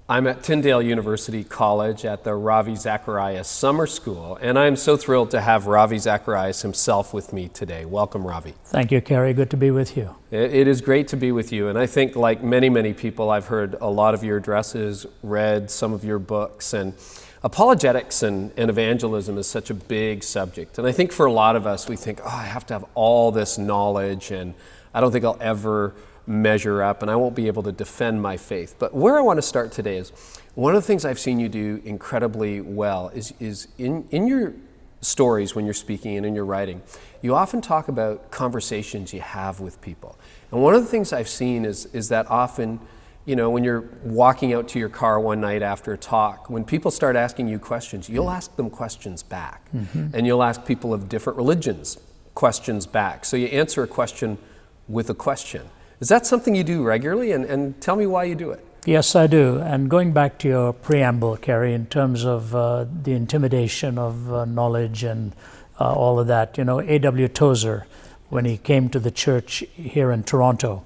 I'm at Tyndale University College at the Ravi Zacharias Summer School, and I'm so thrilled to have Ravi Zacharias himself with me today. Welcome, Ravi. Thank you, Kerry. Good to be with you. It is great to be with you, and I think like many people, I've heard a lot of your addresses, read some of your books, and apologetics and evangelism is such a big subject. And I think for a lot of us, we think, I have to have all this knowledge, and I don't think I'll ever measure up, and I won't be able to defend my faith. But where I want to start today is one of the things I've seen you do incredibly well is in your stories when you're speaking and in your writing, you often talk about conversations you have with people. And one of the things I've seen is that often, when you're walking out to your car one night after a talk, when people start asking you questions, you'll ask them questions back. And you'll ask people of different religions questions back. So you answer a question with a question. Is that something you do regularly? And tell me why you do it. Yes, I do. And going back to your preamble, Kerry, in terms of the intimidation of knowledge and all of that, A.W. Tozer, when he came to the church here in Toronto,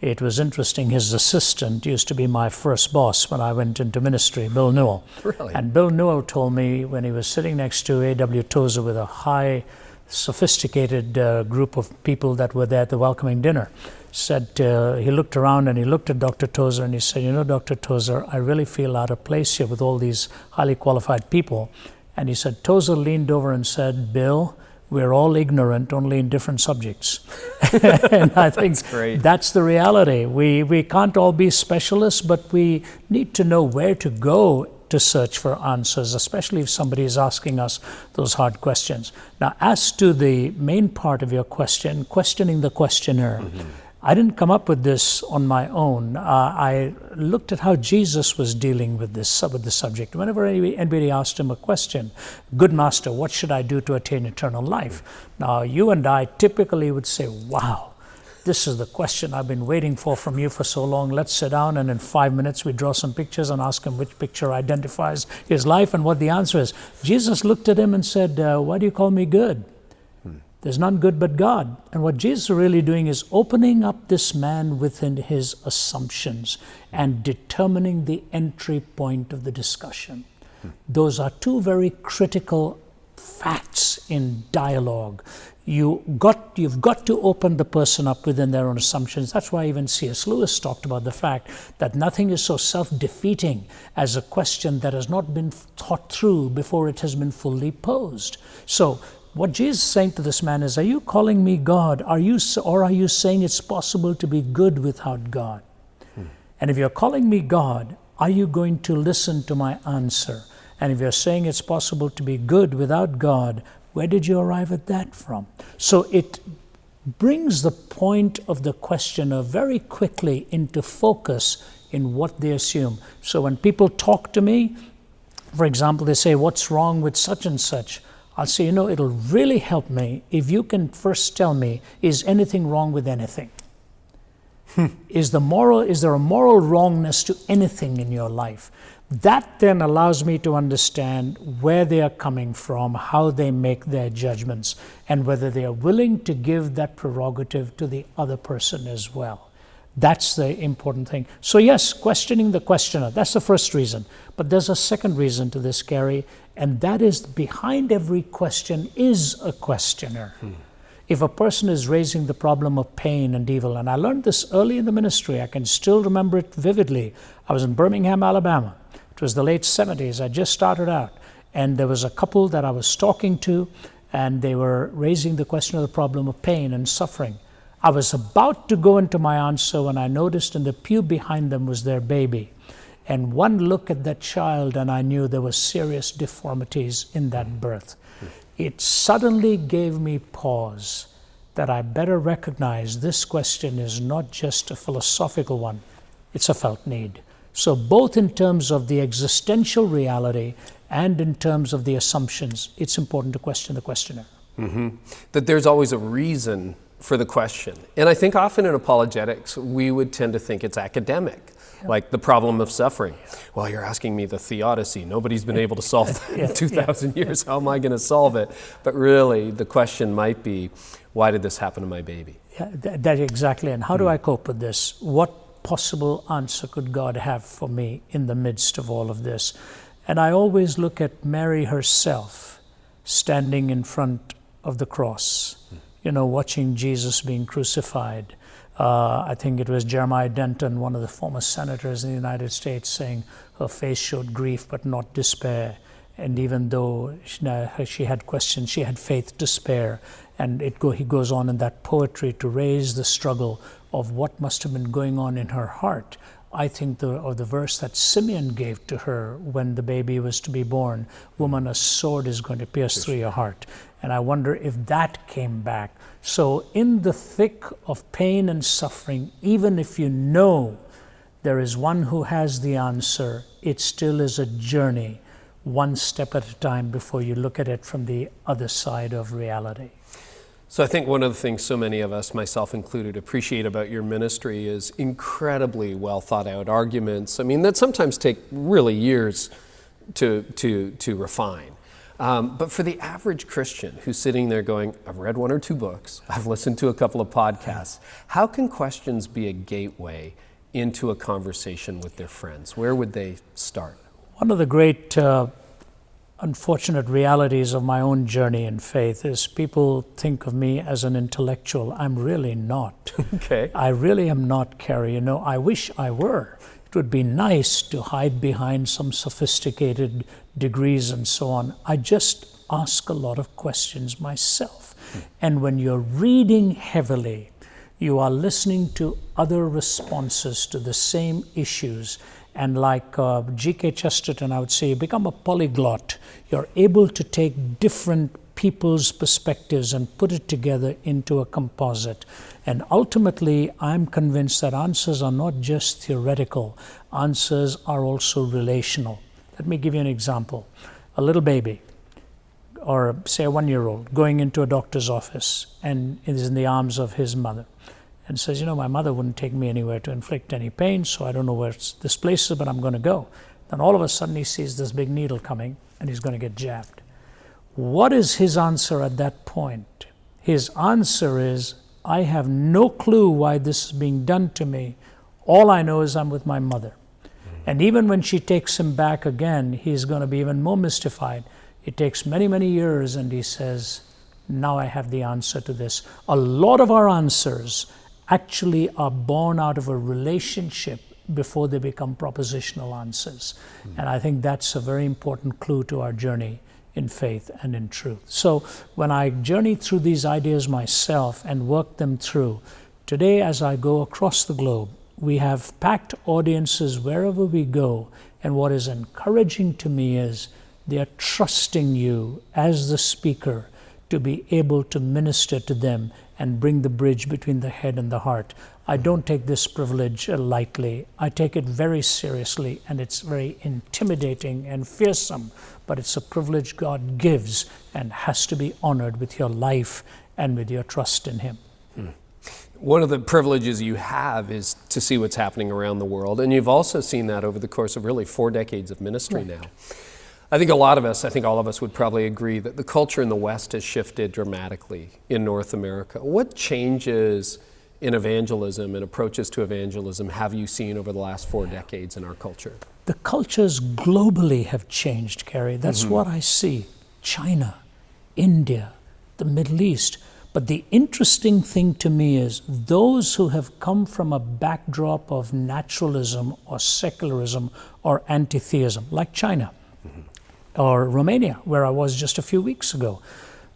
it was interesting. His assistant used to be my first boss when I went into ministry, Bill Newell. Really? And Bill Newell told me when he was sitting next to A.W. Tozer with a high, sophisticated group of people that were there at the welcoming dinner, said he looked around and he looked at Dr. Tozer and he said, Dr. Tozer, I really feel out of place here with all these highly qualified people. And he said, Tozer leaned over and said, Bill, we're all ignorant, only in different subjects. And I think that's the reality. We can't all be specialists, but we need to know where to go to search for answers, especially if somebody is asking us those hard questions. Now, as to the main part of your question, questioning the questioner, I didn't come up with this on my own. I looked at how Jesus was dealing with the subject. Whenever anybody asked him a question, good master, what should I do to attain eternal life? Now, you and I typically would say, wow, this is the question I've been waiting for from you for so long. Let's sit down and in 5 minutes we draw some pictures and ask him which picture identifies his life and what the answer is. Jesus looked at him and said, why do you call me good? There's none good but God. And what Jesus is really doing is opening up this man within his assumptions and determining the entry point of the discussion. Those are two very critical facts in dialogue. You've got to open the person up within their own assumptions. That's why even C.S. Lewis talked about the fact that nothing is so self-defeating as a question that has not been thought through before it has been fully posed. So what Jesus is saying to this man is, are you calling me God? Or are you saying it's possible to be good without God? And if you're calling me God, are you going to listen to my answer? And if you're saying it's possible to be good without God, where did you arrive at that from? So it brings the point of the questioner very quickly into focus in what they assume. So when people talk to me, for example, they say, what's wrong with such and such? I'll say, it'll really help me if you can first tell me, is anything wrong with anything? Is there a moral wrongness to anything in your life? That then allows me to understand where they are coming from, how they make their judgments, and whether they are willing to give that prerogative to the other person as well. That's the important thing. So yes, questioning the questioner, that's the first reason. But there's a second reason to this, Gary, and that is behind every question is a questioner. If a person is raising the problem of pain and evil, and I learned this early in the ministry, I can still remember it vividly. I was in Birmingham, Alabama. It was the late 70s. I just started out, and there was a couple that I was talking to, and they were raising the question of the problem of pain and suffering. I was about to go into my answer when I noticed in the pew behind them was their baby. And one look at that child and I knew there were serious deformities in that birth. It suddenly gave me pause that I better recognize this question is not just a philosophical one, it's a felt need. So both in terms of the existential reality and in terms of the assumptions, it's important to question the questioner. That there's always a reason for the question. And I think often in apologetics, we would tend to think it's academic, like the problem of suffering. Well, you're asking me the theodicy. Nobody's been able to solve that in 2,000 years. How am I going to solve it? But really, the question might be, why did this happen to my baby? Yeah, that exactly. And how do I cope with this? What possible answer could God have for me in the midst of all of this? And I always look at Mary herself standing in front of the cross, watching Jesus being crucified. I think it was Jeremiah Denton, one of the former senators in the United States, saying her face showed grief but not despair. And even though she had questions, she had faith to spare. And he goes on in that poetry to raise the struggle of what must have been going on in her heart. I think of the verse that Simeon gave to her when the baby was to be born, "Woman, a sword is going to pierce through your heart." And I wonder if that came back. So in the thick of pain and suffering, even if you know there is one who has the answer, it still is a journey, one step at a time, before you look at it from the other side of reality. So I think one of the things so many of us, myself included, appreciate about your ministry is incredibly well thought out arguments. I mean, that sometimes take really years to refine. But for the average Christian who's sitting there going, I've read one or two books, I've listened to a couple of podcasts, how can questions be a gateway into a conversation with their friends? Where would they start? One of the great unfortunate realities of my own journey in faith is people think of me as an intellectual. I'm really not. Okay. I really am not, Kerry. I wish I were. It would be nice to hide behind some sophisticated degrees and so on. I just ask a lot of questions myself. And when you're reading heavily, you are listening to other responses to the same issues. And like G.K. Chesterton, I would say, you become a polyglot. You're able to take different people's perspectives and put it together into a composite. And ultimately, I'm convinced that answers are not just theoretical. Answers are also relational. Let me give you an example. A little baby, or say a 1-year-old, going into a doctor's office and is in the arms of his mother, and says, my mother wouldn't take me anywhere to inflict any pain, so I don't know where this place is, but I'm going to go. Then all of a sudden he sees this big needle coming and he's going to get jabbed. What is his answer at that point? His answer is, I have no clue why this is being done to me. All I know is I'm with my mother. And even when she takes him back again, he's going to be even more mystified. It takes many, many years, and he says, now I have the answer to this. A lot of our answers actually are born out of a relationship before they become propositional answers. And I think that's a very important clue to our journey in faith and in truth. So when I journey through these ideas myself and work them through, today as I go across the globe, we have packed audiences wherever we go, and what is encouraging to me is they are trusting you as the speaker to be able to minister to them and bring the bridge between the head and the heart. I don't take this privilege lightly. I take it very seriously, and it's very intimidating and fearsome, but it's a privilege God gives and has to be honored with your life and with your trust in Him. One of the privileges you have is to see what's happening around the world, and you've also seen that over the course of really 4 decades of ministry now. I think all of us would probably agree that the culture in the West has shifted dramatically in North America. What changes in evangelism and approaches to evangelism have you seen over the last 4 decades in our culture? The cultures globally have changed, Kerry. That's what I see. China, India, the Middle East. But the interesting thing to me is those who have come from a backdrop of naturalism or secularism or anti-theism, like China, or Romania, where I was just a few weeks ago.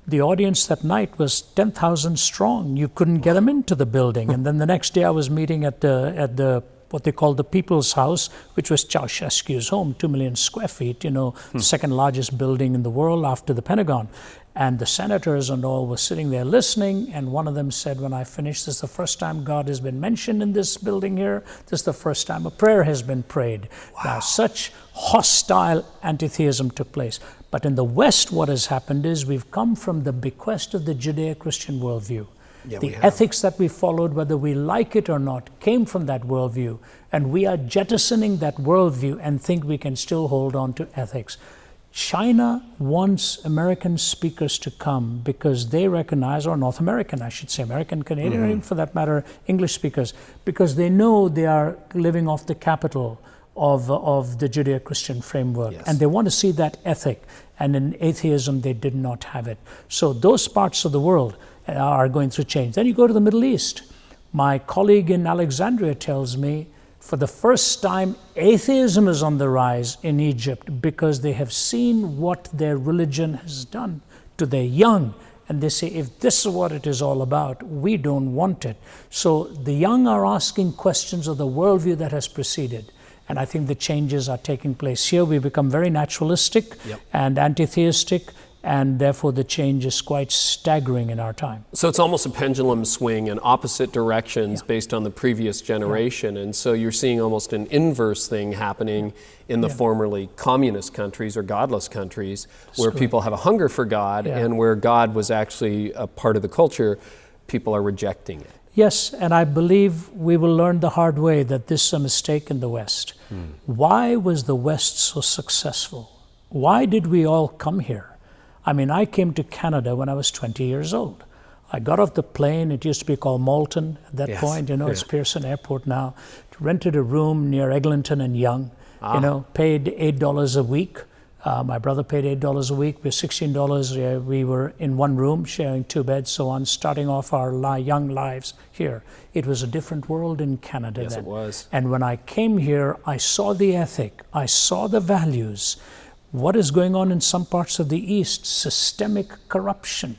The audience that night was 10,000 strong. You couldn't get them into the building. And then the next day I was meeting at the what they call the People's House, which was Ceausescu's home, 2 million square feet, the second largest building in the world after the Pentagon. And the senators and all were sitting there listening, and one of them said, when I finished, this is the first time God has been mentioned in this building here. This is the first time a prayer has been prayed. Wow. Now, such hostile anti-theism took place. But in the West, what has happened is we've come from the bequest of the Judeo-Christian worldview. Yeah, the ethics that we followed, whether we like it or not, came from that worldview. And we are jettisoning that worldview and think we can still hold on to ethics. China wants American speakers to come because they recognize, or North American, I should say, American, Canadian, or even for that matter, English speakers, because they know they are living off the capital of the Judeo-Christian framework. Yes. And they want to see that ethic. And in atheism, they did not have it. So those parts of the world are going through change. Then you go to the Middle East. My colleague in Alexandria tells me, for the first time, atheism is on the rise in Egypt because they have seen what their religion has done to their young. And they say, if this is what it is all about, we don't want it. So the young are asking questions of the worldview that has preceded. And I think the changes are taking place here. We become very naturalistic and anti-theistic, and therefore the change is quite staggering in our time. So it's almost a pendulum swing in opposite directions based on the previous generation. And so you're seeing almost an inverse thing happening in the formerly communist countries or godless countries, where people have a hunger for God, and where God was actually a part of the culture, people are rejecting it. Yes, and I believe we will learn the hard way that this is a mistake in the West. Why was the West so successful? Why did we all come here? I mean, I came to Canada when I was 20 years old. I got off the plane, it used to be called Malton at that point, it's Pearson Airport now. Rented a room near Eglinton and Yonge, paid $8 a week. My brother paid $8 a week, we were $16. We were in one room, sharing two beds, so on, starting off our young lives here. It was a different world in Canada then. Yes, it was. And when I came here, I saw the ethic, I saw the values. What is going on in some parts of the East? Systemic corruption.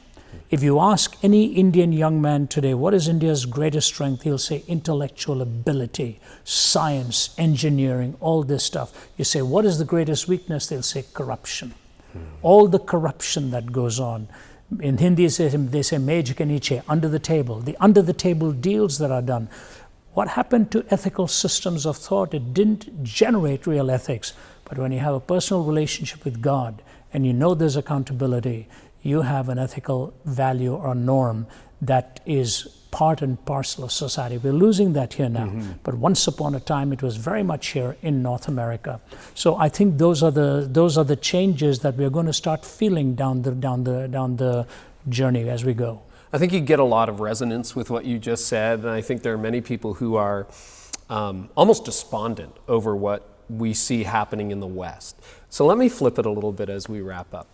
If you ask any Indian young man today, what is India's greatest strength? He'll say intellectual ability, science, engineering, all this stuff. You say, what is the greatest weakness? They'll say corruption. All the corruption that goes on. In Hindi, they say mej ke niche, under the table. The under the table deals that are done. What happened to ethical systems of thought? It didn't generate real ethics. But when you have a personal relationship with God and you know there's accountability, you have an ethical value or norm that is part and parcel of society. We're losing that here now. But once upon a time, it was very much here in North America. So I think those are the changes that we're going to start feeling down the journey as we go. I think you get a lot of resonance with what you just said, and I think there are many people who are almost despondent over what we see happening in the West. So let me flip it a little bit as we wrap up.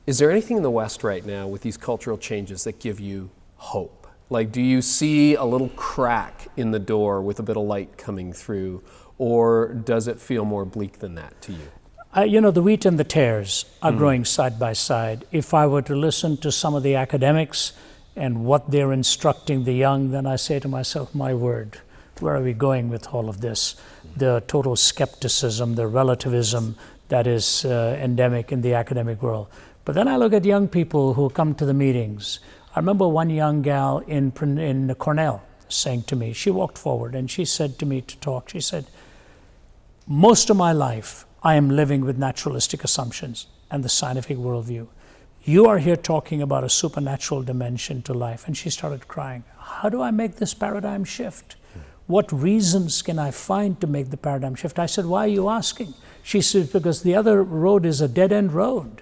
Is there anything in the West right now with these cultural changes that give you hope? Like, do you see a little crack in the door with a bit of light coming through, or does it feel more bleak than that to you? The wheat and the tares are growing side by side. If I were to listen to some of the academics and what they're instructing the young, then I say to myself, my word, where are we going with all of this? The total skepticism, the relativism that is endemic in the academic world. But then I look at young people who come to the meetings. I remember one young gal in Cornell saying to me, she walked forward and she said to me to talk, she said, most of my life I am living with naturalistic assumptions and the scientific worldview. You are here talking about a supernatural dimension to life. And she started crying. How do I make this paradigm shift? What reasons can I find to make the paradigm shift? I said, why are you asking? She said, because the other road is a dead-end road.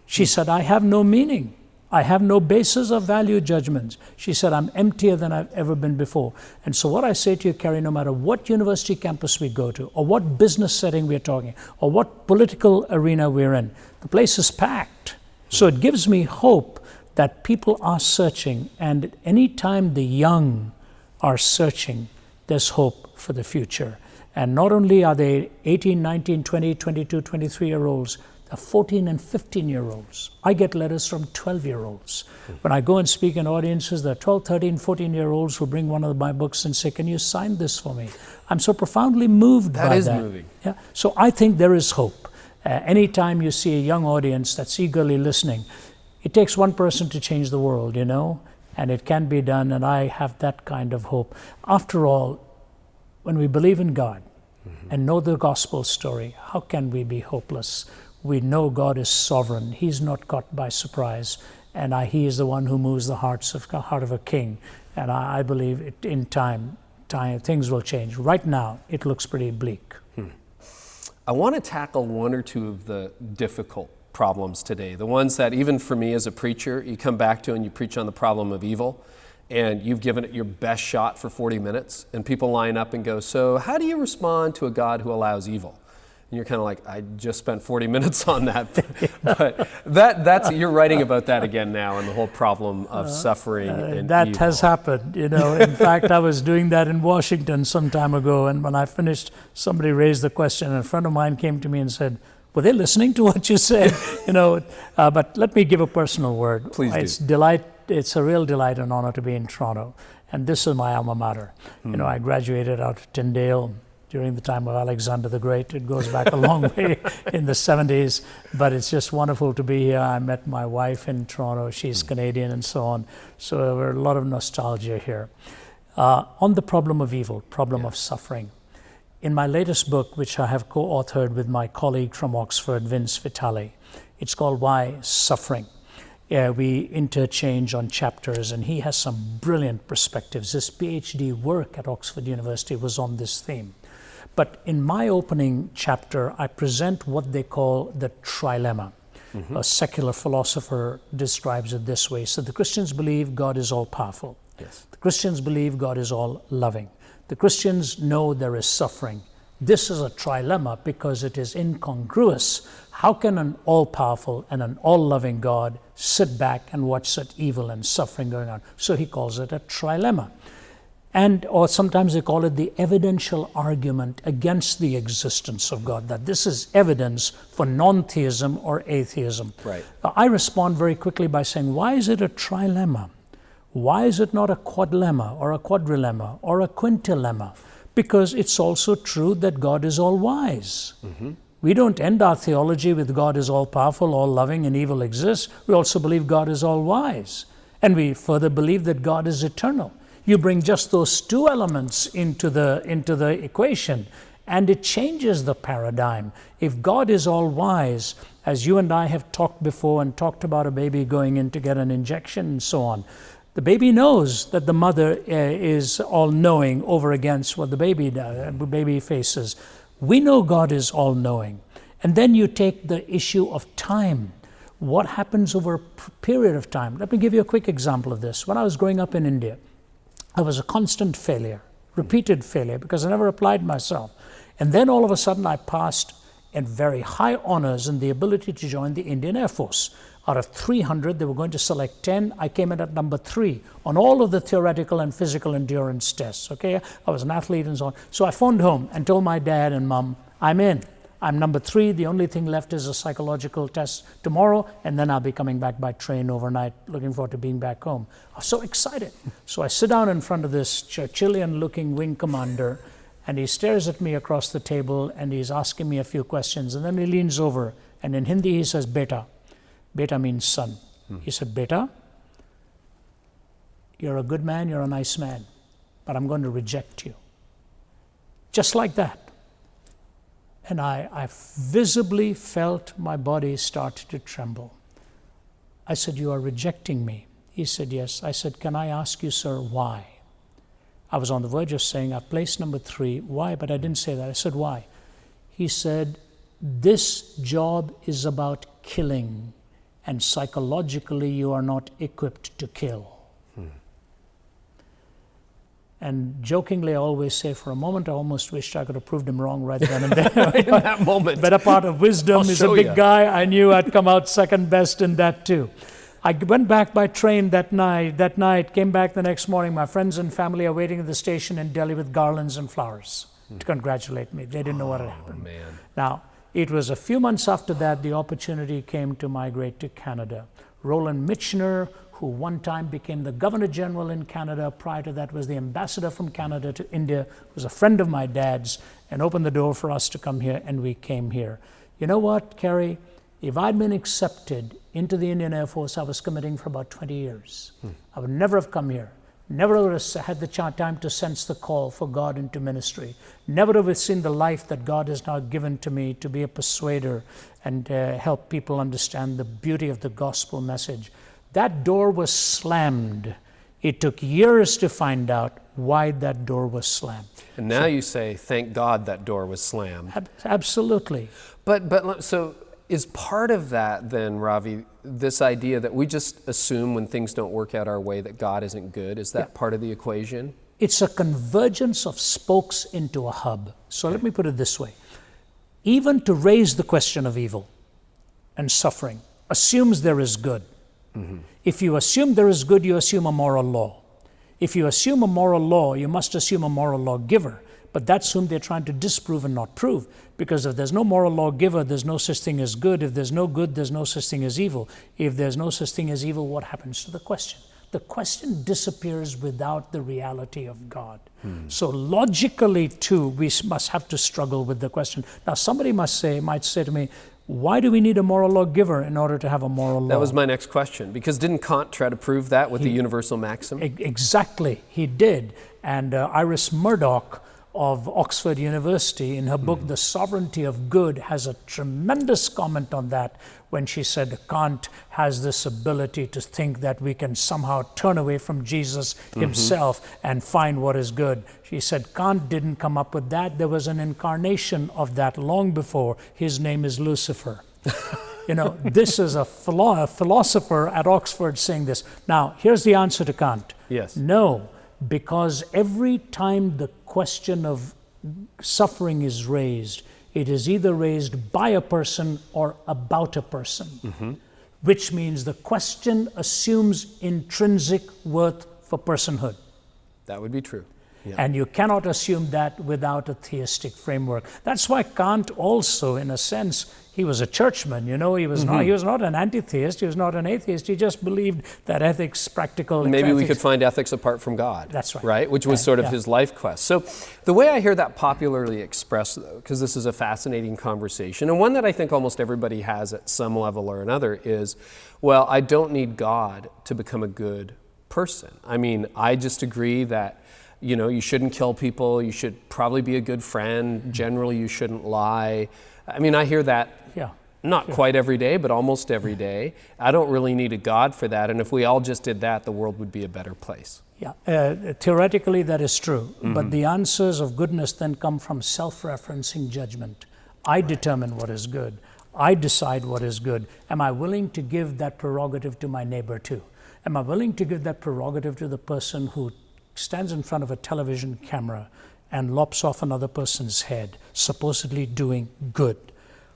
She said, I have no meaning. I have no basis of value judgments. She said, I'm emptier than I've ever been before. And so what I say to you, Carrie, no matter what university campus we go to, or what business setting we're talking, or what political arena we're in, the place is packed. So it gives me hope that people are searching, and any time the young are searching, there's hope for the future. And not only are they 18, 19, 20, 22, 23-year-olds, 14 and 15-year-olds. I get letters from 12-year-olds. When I go and speak in audiences, there are 12, 13, 14-year-olds who bring one of my books and say, can you sign this for me? I'm so profoundly moved by that. That is moving. Yeah. So I think there is hope. Anytime you see a young audience that's eagerly listening, it takes one person to change the world, and it can be done, and I have that kind of hope. After all, when we believe in God and know the gospel story, how can we be hopeless? We know God is sovereign. He's not caught by surprise. And He is the one who moves the heart of a king. And I believe in time things will change. Right now, it looks pretty bleak. I want to tackle one or two of the difficult problems today, the ones that even for me as a preacher, you come back to and you preach on the problem of evil, and you've given it your best shot for 40 minutes, and people line up and go, so how do you respond to a God who allows evil? And you're kind of like, I just spent 40 minutes on that. But that's you're writing about that again now, and the whole problem of suffering and that evil. has happened, you know. In fact, I was doing that in Washington some time ago, and when I finished, somebody raised the question, and a friend of mine came to me and said, were they listening to what you said? You know, but let me give a personal word. Please do. It's a real delight and honor to be in Toronto, and this is my alma mater. You know, I graduated out of Tyndale during the time of Alexander the Great. It goes back a long way in the 70s, but it's just wonderful to be here. I met my wife in Toronto. She's Canadian and so on. So there were a lot of nostalgia here. On the problem of evil, problem of suffering. In my latest book, which I have co-authored with my colleague from Oxford, Vince Vitale, it's called Why Suffering. We interchange on chapters, and he has some brilliant perspectives. His PhD work at Oxford University was on this theme. But in my opening chapter, I present what they call the trilemma. A secular philosopher describes it this way. So the Christians believe God is all-powerful. Yes. The Christians believe God is all-loving. The Christians know there is suffering. This is a trilemma because it is incongruous. How can an all-powerful and an all-loving God sit back and watch such evil and suffering going on? So he calls it a trilemma. Or sometimes they call it the evidential argument against the existence of God, that this is evidence for non-theism or atheism. Right. I respond very quickly by saying, why is it a trilemma? Why is it not a quadlemma or a quadrilemma or a quintilemma? Because it's also true that God is all-wise. We don't end our theology with God is all-powerful, all-loving, and evil exists. We also believe God is all-wise. And we further believe that God is eternal. You bring just those two elements into the equation, and it changes the paradigm. If God is all-wise, as you and I have talked before and talked about a baby going in to get an injection and so on, the baby knows that the mother is all-knowing over against what the baby faces. We know God is all-knowing. And then you take the issue of time. What happens over a period of time? Let me give you a quick example of this. When I was growing up in India, I was a constant failure, repeated failure, because I never applied myself. And then all of a sudden I passed in very high honors and the ability to join the Indian Air Force. Out of 300, they were going to select 10. I came in at number 3 on all of the theoretical and physical endurance tests, okay? I was an athlete and so on. So I phoned home and told my dad and mom, I'm in. I'm number 3. The only thing left is a psychological test tomorrow, and then I'll be coming back by train overnight, looking forward to being back home. I was so excited. So I sit down in front of this Churchillian-looking wing commander, and he stares at me across the table, and he's asking me a few questions, and then he leans over, and in Hindi he says, Beta. Beta means son. He said, Beta, you're a good man, you're a nice man, but I'm going to reject you. Just like that. And I visibly felt my body start to tremble. I said, you are rejecting me. He said, yes. I said, can I ask you, sir, why? I was on the verge of saying, I've placed number 3. Why? But I didn't say that. I said, why? He said, this job is about killing, and psychologically you are not equipped to kill. And jokingly, I always say, for a moment, I almost wished I could have proved him wrong right then and there. In that moment. Better part of wisdom is a big guy. I knew I'd come out second best in that too. I went back by train that night, came back the next morning. My friends and family are waiting at the station in Delhi with garlands and flowers to congratulate me. They didn't know what had happened. Man. Now, it was a few months after that, the opportunity came to migrate to Canada. Roland Michener, who one time became the Governor General in Canada, prior to that was the ambassador from Canada to India, was a friend of my dad's, and opened the door for us to come here, and we came here. You know what, Kerry? If I'd been accepted into the Indian Air Force, I was committing for about 20 years. I would never have come here. Never would have had the time to sense the call for God into ministry. Never would have seen the life that God has now given to me to be a persuader and help people understand the beauty of the gospel message. That door was slammed. It took years to find out why that door was slammed. And now you say, thank God that door was slammed. Absolutely. But so is part of that then, Ravi, this idea that we just assume when things don't work out our way that God isn't good? Is that part of the equation? It's a convergence of spokes into a hub. So let me put it this way. Even to raise the question of evil and suffering assumes there is good. Mm-hmm. If you assume there is good, you assume a moral law. If you assume a moral law, you must assume a moral lawgiver. But that's whom they're trying to disprove and not prove. Because if there's no moral lawgiver, there's no such thing as good. If there's no good, there's no such thing as evil. If there's no such thing as evil, what happens to the question? The question disappears without the reality of God. So logically, too, we must have to struggle with the question. Now, somebody might say to me, why do we need a moral lawgiver in order to have a moral law? That was my next question, because didn't Kant try to prove that with the universal maxim? Exactly, he did. And Iris Murdoch of Oxford University, in her book, The Sovereignty of Good, has a tremendous comment on that when she said Kant has this ability to think that we can somehow turn away from Jesus himself and find what is good. She said Kant didn't come up with that. There was an incarnation of that long before. His name is Lucifer. This is a philosopher at Oxford saying this. Now, here's the answer to Kant. Yes. No, because every time the question of suffering is raised, it is either raised by a person or about a person, which means the question assumes intrinsic worth for personhood. That would be true. Yeah. And you cannot assume that without a theistic framework. That's why Kant also, in a sense, he was a churchman, he was not an anti-theist, he was not an atheist, he just believed that ethics, practical... Maybe we could find ethics apart from God. That's right. Right? Which was sort of his life quest. So the way I hear that popularly expressed, though, because this is a fascinating conversation, and one that I think almost everybody has at some level or another, is, well, I don't need God to become a good person. I mean, I just agree that you shouldn't kill people, you should probably be a good friend, generally you shouldn't lie. I mean, I hear that not quite every day, but almost every day. I don't really need a God for that, and if we all just did that, the world would be a better place. Yeah, theoretically that is true, but the answers of goodness then come from self-referencing judgment. I determine what is good. I decide what is good. Am I willing to give that prerogative to my neighbor too? Am I willing to give that prerogative to the person who stands in front of a television camera and lops off another person's head, supposedly doing good?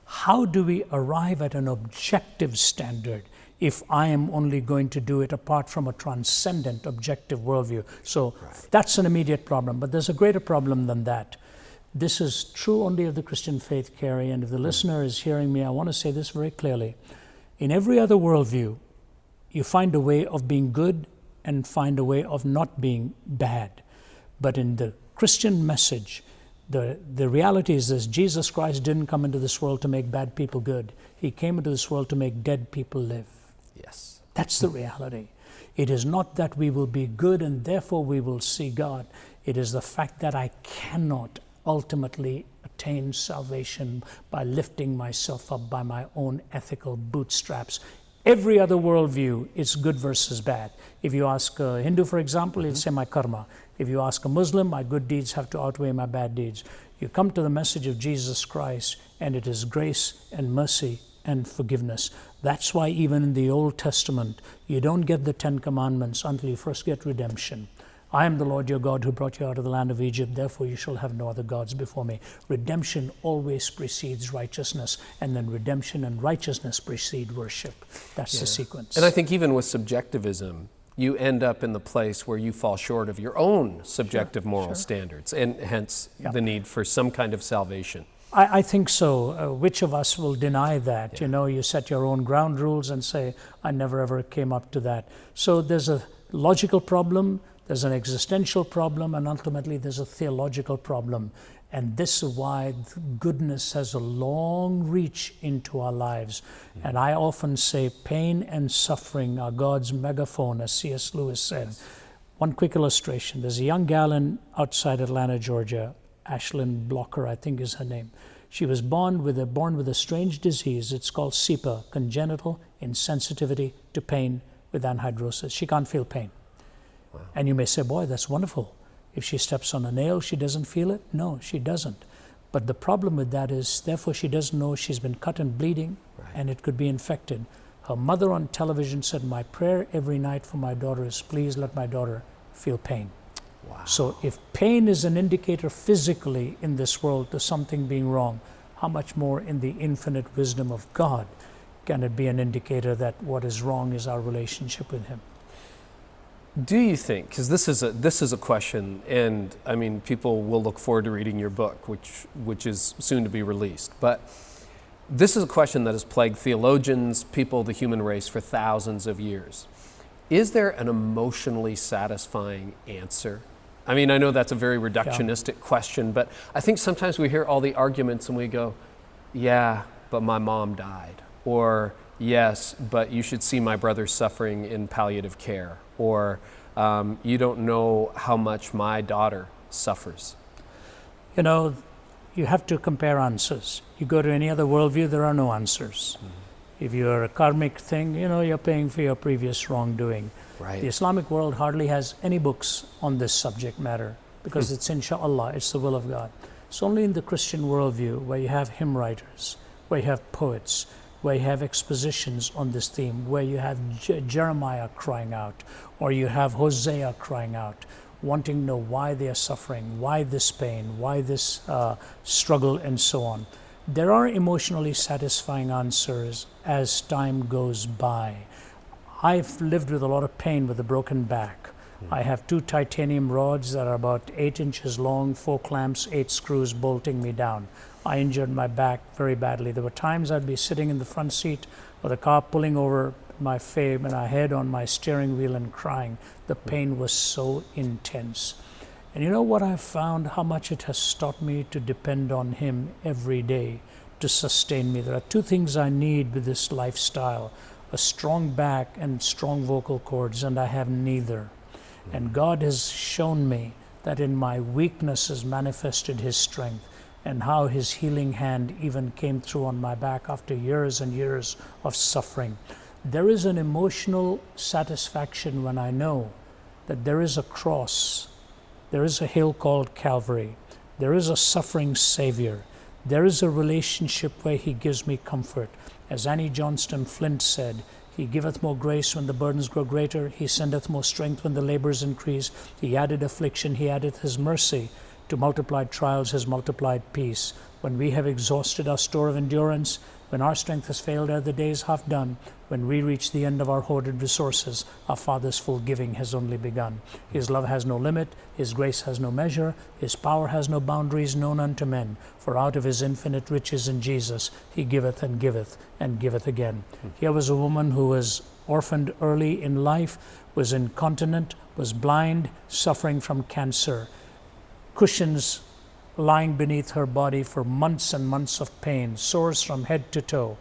How do we arrive at an objective standard if I am only going to do it apart from a transcendent objective worldview? So that's an immediate problem, but there's a greater problem than that. This is true only of the Christian faith, Kerry, and if the listener is hearing me, I want to say this very clearly. In every other worldview, you find a way of being good and find a way of not being bad. But in the Christian message, the reality is this: Jesus Christ didn't come into this world to make bad people good. He came into this world to make dead people live. Yes. That's the reality. It is not that we will be good and therefore we will see God. It is the fact that I cannot ultimately attain salvation by lifting myself up by my own ethical bootstraps. Every other worldview is good versus bad. If you ask a Hindu, for example, he'll say my karma. If you ask a Muslim, my good deeds have to outweigh my bad deeds. You come to the message of Jesus Christ, and it is grace and mercy and forgiveness. That's why even in the Old Testament, you don't get the 10 Commandments until you first get redemption. I am the Lord your God who brought you out of the land of Egypt, therefore you shall have no other gods before me. Redemption always precedes righteousness, and then redemption and righteousness precede worship. That's the sequence. And I think even with subjectivism, you end up in the place where you fall short of your own subjective moral standards, and hence the need for some kind of salvation. I think so. Which of us will deny that? You set your own ground rules and say, I never ever came up to that. So there's a logical problem, there's an existential problem, and ultimately there's a theological problem. And this is why goodness has a long reach into our lives. And I often say pain and suffering are God's megaphone, as C.S. Lewis said. One quick illustration. There's a young gal outside Atlanta, Georgia, Ashlyn Blocker, I think is her name. She was born with a strange disease. It's called CIPA, congenital insensitivity to pain with anhidrosis. She can't feel pain. Wow. And you may say, boy, that's wonderful. If she steps on a nail, she doesn't feel it? No, she doesn't. But the problem with that is, therefore, she doesn't know she's been cut and bleeding, Right. and it could be infected. Her mother on television said, my prayer every night for my daughter is, please let my daughter feel pain. Wow. So if pain is an indicator physically in this world to something being wrong, how much more in the infinite wisdom of God can it be an indicator that what is wrong is our relationship with Him? Do you think, because this is a question, and I mean, people will look forward to reading your book, which is soon to be released, but this is a question that has plagued theologians, people, the human race for thousands of years. Is there an emotionally satisfying answer? I mean, I know that's a very reductionistic question, but I think sometimes we hear all the arguments and we go, yeah, but my mom died. Or, yes, but you should see my brother suffering in palliative care. Or, you don't know how much my daughter suffers. You know, you have to compare answers. You go to any other worldview, there are no answers. Mm-hmm. If you're a karmic thing, you know, you're paying for your previous wrongdoing. Right. The Islamic world hardly has any books on this subject matter because it's inshallah, it's the will of God. It's only in the Christian worldview where you have hymn writers, where you have poets, where you have expositions on this theme, where you have Jeremiah crying out, or you have Hosea crying out, wanting to know why they are suffering, why this pain, why this struggle, and so on. There are emotionally satisfying answers as time goes by. I've lived with a lot of pain with a broken back. I have 2 titanium rods that are about 8 inches long, 4 clamps, 8 screws bolting me down. I injured my back very badly. There were times I'd be sitting in the front seat of the car pulling over my head on my steering wheel and crying. The pain was so intense. And you know what I've found? How much it has taught me to depend on Him every day to sustain me. There are 2 things I need with this lifestyle: a strong back and strong vocal cords, and I have neither. And God has shown me that in my weakness has manifested His strength, and how His healing hand even came through on my back after years and years of suffering. There is an emotional satisfaction when I know that there is a cross, there is a hill called Calvary, there is a suffering Savior, there is a relationship where He gives me comfort. As Annie Johnston Flint said, He giveth more grace when the burdens grow greater. He sendeth more strength when the labors increase. He added affliction, He addeth His mercy. To multiplied trials, His multiplied peace. When we have exhausted our store of endurance, when our strength has failed ere the day is half done, when we reach the end of our hoarded resources, our Father's full giving has only begun. His love has no limit, His grace has no measure, His power has no boundaries known unto men. For out of His infinite riches in Jesus, He giveth and giveth and giveth again. Here was a woman who was orphaned early in life, was incontinent, was blind, suffering from cancer. Cushions lying beneath her body for months and months of pain, sores from head to toe.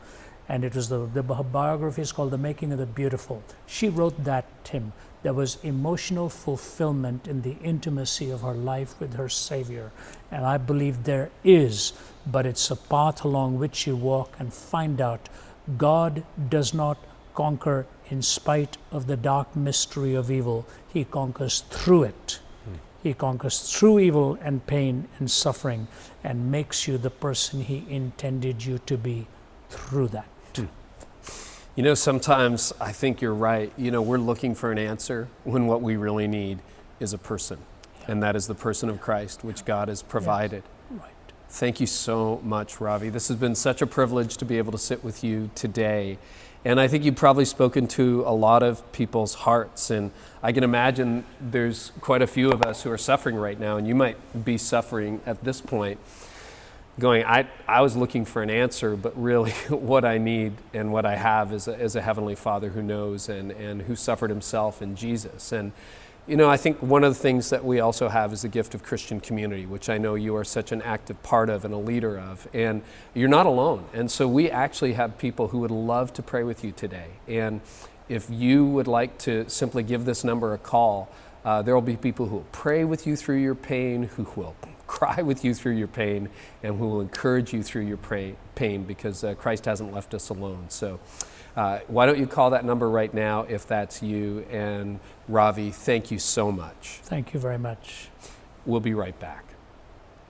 And it was the biography is called The Making of the Beautiful. She wrote that hymn. There was emotional fulfillment in the intimacy of her life with her Savior. And I believe there is, but it's a path along which you walk and find out God does not conquer in spite of the dark mystery of evil. He conquers through it. He conquers through evil and pain and suffering and makes you the person He intended you to be through that. You know, sometimes I think you're right. You know, we're looking for an answer when what we really need is a person. And that is the person of Christ, which God has provided. Yes. Right. Thank you so much, Ravi. This has been such a privilege to be able to sit with you today. And I think you've probably spoken to a lot of people's hearts. And I can imagine there's quite a few of us who are suffering right now. And you might be suffering at this point, going, I was looking for an answer, but really what I need and what I have is a Heavenly Father who knows and who suffered Himself in Jesus. And you know, I think one of the things that we also have is the gift of Christian community, which I know you are such an active part of and a leader of, and you're not alone. And so we actually have people who would love to pray with you today. And if you would like to simply give this number a call, there will be people who will pray with you through your pain, who will cry with you through your pain, and who will encourage you through your pain, because Christ hasn't left us alone. So why don't you call that number right now if that's you? And Ravi, thank you so much. Thank you very much. We'll be right back.